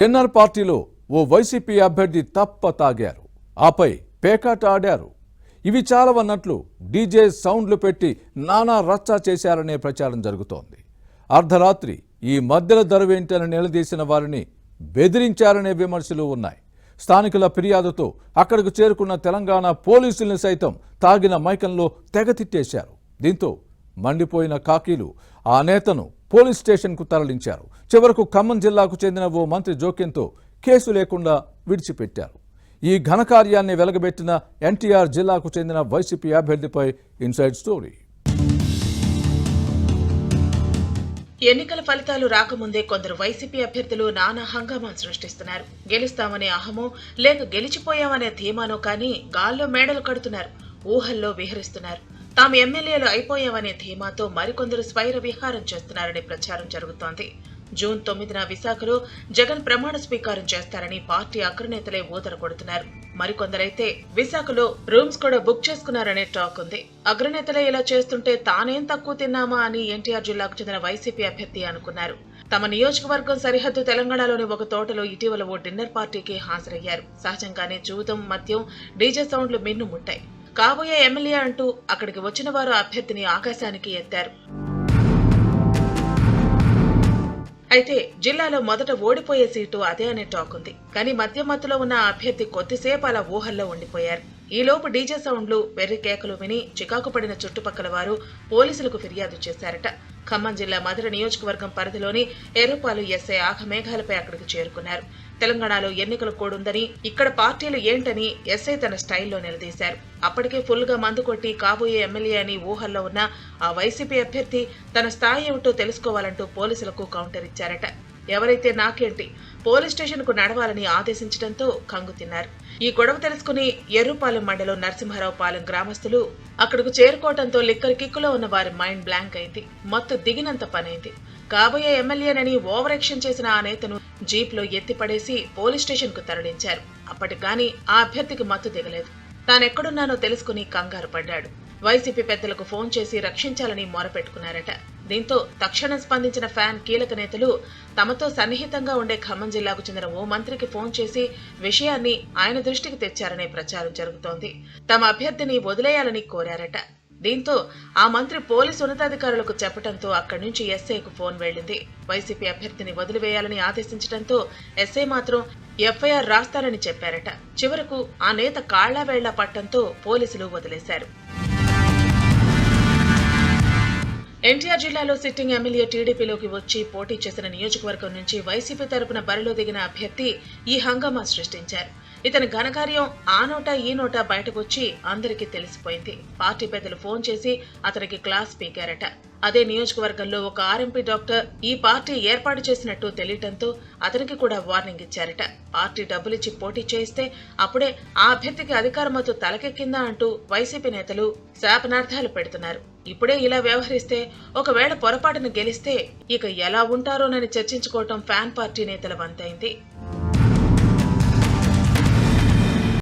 NR పార్టీలో ఓ YCP అభ్యర్థి తప్ప తాగారు, ఆపై పేకాట ఆడారు. ఇవి చాలవన్నట్లు డీజే సౌండ్లు పెట్టి నానా రచ్చా చేశారనే ప్రచారం జరుగుతోంది. అర్ధరాత్రి ఈ మధ్యల దరువేంటని నిలదీసిన వారిని బెదిరించారనే విమర్శలు ఉన్నాయి. స్థానికుల ఫిర్యాదుతో అక్కడికి చేరుకున్న తెలంగాణ పోలీసుల్ని సైతం తాగిన మైకంలో తెగతిట్టేశారు. దీంతో మండిపోయిన కాకీలు ఆ నేతను పోలీస్ స్టేషన్కు తరలించారు. చివరకు ఖమ్మం జిల్లాకు చెందిన ఓ మంత్రి జోక్యంతో కేసు లేకుండా విడిచిపెట్టారు. ఈ ఘనకార్యాన్ని వెలగబెట్టిన ఎన్టీఆర్ జిల్లాకు చెందిన వైసీపీ అభ్యర్థిపై ఇన్సైడ్ స్టోరీ. ఎన్నికల ఫలితాలు రాకముందే కొందరు వైసీపీ అభ్యర్థులు నానా హంగామా సృష్టిస్తున్నారు. గెలుస్తామనే అహమో లేక గెలిచిపోయామనే ధీమానో కానీ గాల్లో మేడలు కడుతున్నారు, ఊహల్లో విహరిస్తున్నారు. తాము ఎమ్మెల్యేలు అయిపోయామనే ధీమాతో మరికొందరు స్వైర విహారం చేస్తున్నారనే ప్రచారం జరుగుతోంది. జూన్ 9న విశాఖలో జగన్ ప్రమాణ స్వీకారం చేస్తారని పార్టీ అగ్రనేతలే ఊదర కొడుతున్నారు. మరికొందరైతే విశాఖలో రూమ్స్ కూడా బుక్ చేసుకున్నారనే టాక్ ఉంది. అగ్రనేతలే ఇలా చేస్తుంటే తానేం తక్కువ తిన్నామా అని ఎన్టీఆర్ జిల్లాకు చెందిన వైసీపీ అభ్యర్థి అనుకున్నారు. తమ నియోజకవర్గం సరిహద్దు తెలంగాణలోని ఒక తోటలో ఇటీవల ఓ డిన్నర్ పార్టీకి హాజరయ్యారు. సహజంగానే జూదం, మద్యం, డీజే సౌండ్లు మిన్నుముట్టాయి. కాబోయే ఎమ్మెల్యే అంటూ అక్కడికి వచ్చిన వారు అభ్యర్థిని ఆకాశానికి ఎత్తారు. అయితే జిల్లాలో మొదట ఓడిపోయే సీటు అదే అనే టాక్ ఉంది. కానీ మధ్య మత్తులో ఉన్న అభ్యర్థి కొద్దిసేపు అలా ఊహల్లో ఉండిపోయారు. ఈలోపు డీజే సౌండ్లు, వెర్రి కేకలు విని చికాకు పడిన చుట్టుపక్కల వారు పోలీసులకు ఫిర్యాదు చేశారట. ఖమ్మం జిల్లా మధుర నియోజకవర్గం పరిధిలోని ఎర్రుపాలు ఎస్ఐ ఆఘమేఘాలపై అక్కడికి చేరుకున్నారు. తెలంగాణలో ఎన్నికల కోడ్ ఉందని, ఇక్కడ పార్టీలు ఏంటని ఎస్ఐ తన స్టైల్లో నిలదీశారు. అప్పటికే ఫుల్ గా మందు కొట్టి కాబోయే ఎమ్మెల్యే అని ఊహల్లో ఉన్న ఆ వైసీపీ అభ్యర్థి తన స్థాయి ఏమిటో తెలుసుకోవాలంటూ పోలీసులకు కౌంటర్ ఇచ్చారట. ఎవరైతే నాకేంటి, పోలీస్ స్టేషన్ కు నడవాలని ఆదేశించడంతో కంగు తిన్నారు. ఈ గొడవ తెలుసుకుని ఎర్రుపాలెం మండలం నరసింహారావుపాలెం గ్రామస్తులు అక్కడకు చేరుకోవడంతో లిక్కర్ కిక్కులో ఉన్న వారి మైండ్ బ్లాంక్ అయింది. మత్తు దిగినంత పనైంది. కాబోయే ఎమ్మెల్యేనని ఓవర్ యాక్షన్ చేసిన ఆ నేతను జీప్లో ఎత్తిపడేసి పోలీస్ స్టేషన్ కు తరలించారు. అప్పటికి ఆ అభ్యర్థికి మత్తు దిగలేదు. తానెక్కడున్నానో తెలుసుకుని కంగారు పడ్డాడు. వైసీపీ పెద్దలకు ఫోన్ చేసి రక్షించాలని మొరపెట్టుకున్నారట. దీంతో తక్షణం స్పందించిన ఫ్యాన్ కీలక నేతలు తమతో సన్నిహితంగా ఉండే ఖమ్మం జిల్లాకు చెందిన ఓ మంత్రికి ఫోన్ చేసి విషయాన్ని ఆయన దృష్టికి తెచ్చారనే ప్రచారం జరుగుతోంది. తమ అభ్యర్థిని వదిలేయాలని కోరారట. దీంతో ఆ మంత్రి పోలీసు ఉన్నతాధికారులకు చెప్పడంతో అక్కడి నుంచి ఎస్ఐకు ఫోన్ వెళ్లింది. వైసీపీ అభ్యర్థిని వదిలివేయాలని ఆదేశించడంతో ఎస్ఐ మాత్రం ఎఫ్ఐఆర్ రాస్తారని చెప్పారట. చివరకు ఆ నేత కాళ్లా వేళ్లా పట్టంతో పోలీసులు వదిలేశారు. ఎన్టీఆర్ జిల్లాలో సిట్టింగ్ ఎమ్మెల్యే టీడీపీలోకి వచ్చి పోటీ చేసిన నియోజకవర్గం నుంచి వైసీపీ తరపున బరిలో దిగిన అభ్యర్థి ఈ హంగామా సృష్టించారు. ఇతని ఘనకార్యం ఆ నోటా ఈ నోటా బయటకొచ్చి అందరికీ తెలిసిపోయింది. పార్టీ పెద్దలు ఫోన్ చేసి అతనికి క్లాస్ పీకారట. అదే నియోజకవర్గంలో ఒక ఆర్ఎంపీ డాక్టర్ ఈ పార్టీ ఏర్పాటు చేసినట్టు తెలియటంతో అతనికి కూడా వార్నింగ్ ఇచ్చారట. పార్టీ డబ్బులిచ్చి పోటీ చేయిస్తే అప్పుడే ఆ అభ్యర్థికి అధికారమతో తలకెక్కిందా అంటూ వైసీపీ నేతలు శాపనార్థాలు పెడుతున్నారు. ఇప్పుడే ఇలా వ్యవహరిస్తే ఒకవేళ పొరపాటును గెలిస్తే ఇక ఎలా ఉంటారోనని చర్చించుకోవటం ఫ్యాన్ పార్టీ నేతల వంతైంది.